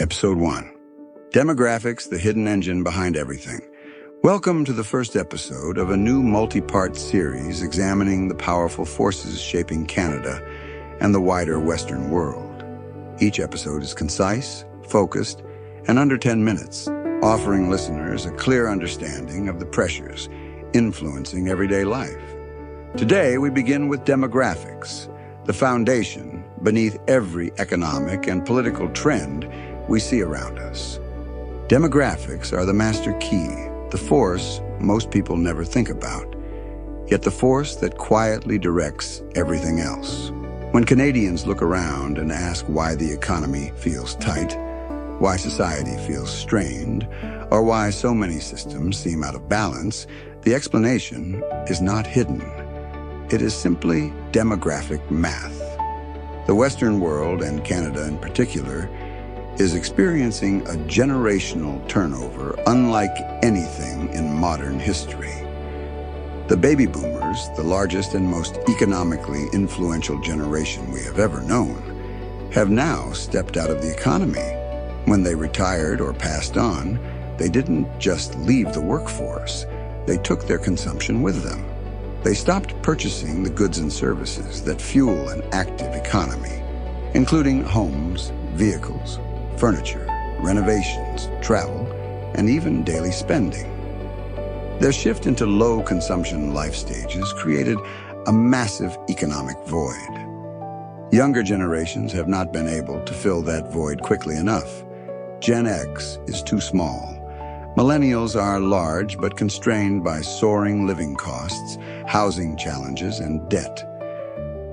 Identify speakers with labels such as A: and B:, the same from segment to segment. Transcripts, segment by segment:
A: Episode 1. Demographics, the hidden engine behind everything. Welcome to the first episode of a new multi-part series examining the powerful forces shaping Canada and the wider Western world. Each episode is concise, focused, and under 10 minutes, offering listeners a clear understanding of the pressures influencing everyday life. Today, we begin with demographics, the foundation beneath every economic and political trend we see around us. Demographics are the master key, the force most people never think about, yet the force that quietly directs everything else. When Canadians look around and ask why the economy feels tight, why society feels strained, or why so many systems seem out of balance, the explanation is not hidden. It is simply demographic math. The Western world, and Canada in particular, is experiencing a generational turnover unlike anything in modern history. The baby boomers, the largest and most economically influential generation we have ever known, have now stepped out of the economy. When they retired or passed on, they didn't just leave the workforce, they took their consumption with them. They stopped purchasing the goods and services that fuel an active economy, including homes, vehicles, furniture, renovations, travel, and even daily spending. Their shift into low-consumption life stages created a massive economic void. Younger generations have not been able to fill that void quickly enough. Gen X is too small. Millennials are large but constrained by soaring living costs, housing challenges, and debt.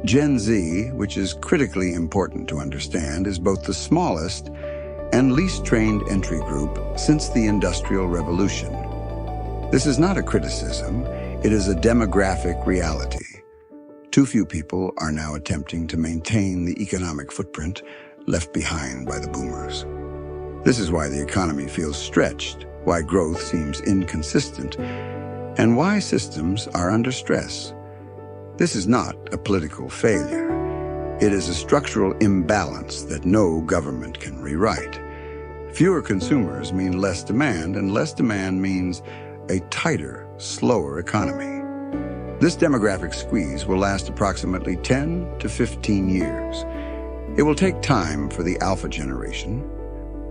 A: Gen Z, which is critically important to understand, is both the smallest and least trained entry group since the Industrial Revolution. This is not a criticism, it is a demographic reality. Too few people are now attempting to maintain the economic footprint left behind by the boomers. This is why the economy feels stretched, why growth seems inconsistent, and why systems are under stress. This is not a political failure. It is a structural imbalance that no government can rewrite. Fewer consumers mean less demand, and less demand means a tighter, slower economy. This demographic squeeze will last approximately 10 to 15 years. It will take time for the alpha generation,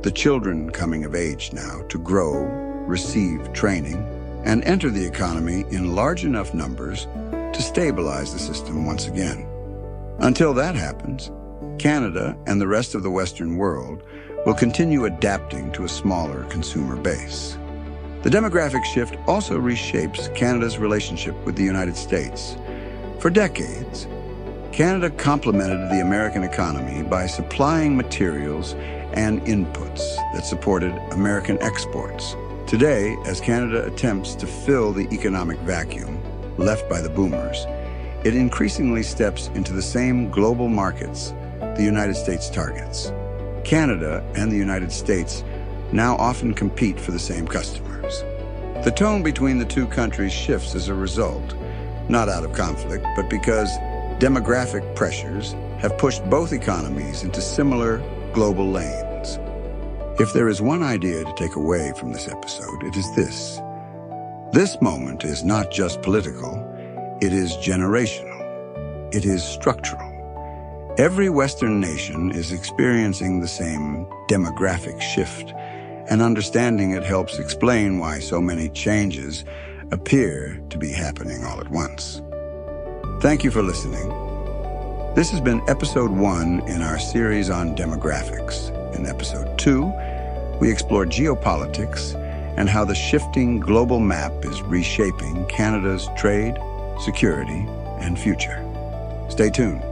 A: the children coming of age now, to grow, receive training, and enter the economy in large enough numbers to stabilize the system once again. Until that happens, Canada and the rest of the Western world will continue adapting to a smaller consumer base. The demographic shift also reshapes Canada's relationship with the United States. For decades, Canada complemented the American economy by supplying materials and inputs that supported American exports. Today, as Canada attempts to fill the economic vacuum left by the boomers, it increasingly steps into the same global markets the United States targets. Canada and the United States now often compete for the same customers. The tone between the two countries shifts as a result, not out of conflict, but because demographic pressures have pushed both economies into similar global lanes. If there is one idea to take away from this episode, it is this. This moment is not just political, it is generational. It is structural. Every Western nation is experiencing the same demographic shift, and understanding it helps explain why so many changes appear to be happening all at once. Thank you for listening. This has been episode 1 in our series on demographics. In episode 2, we explore geopolitics and how the shifting global map is reshaping Canada's trade, security, and future. Stay tuned.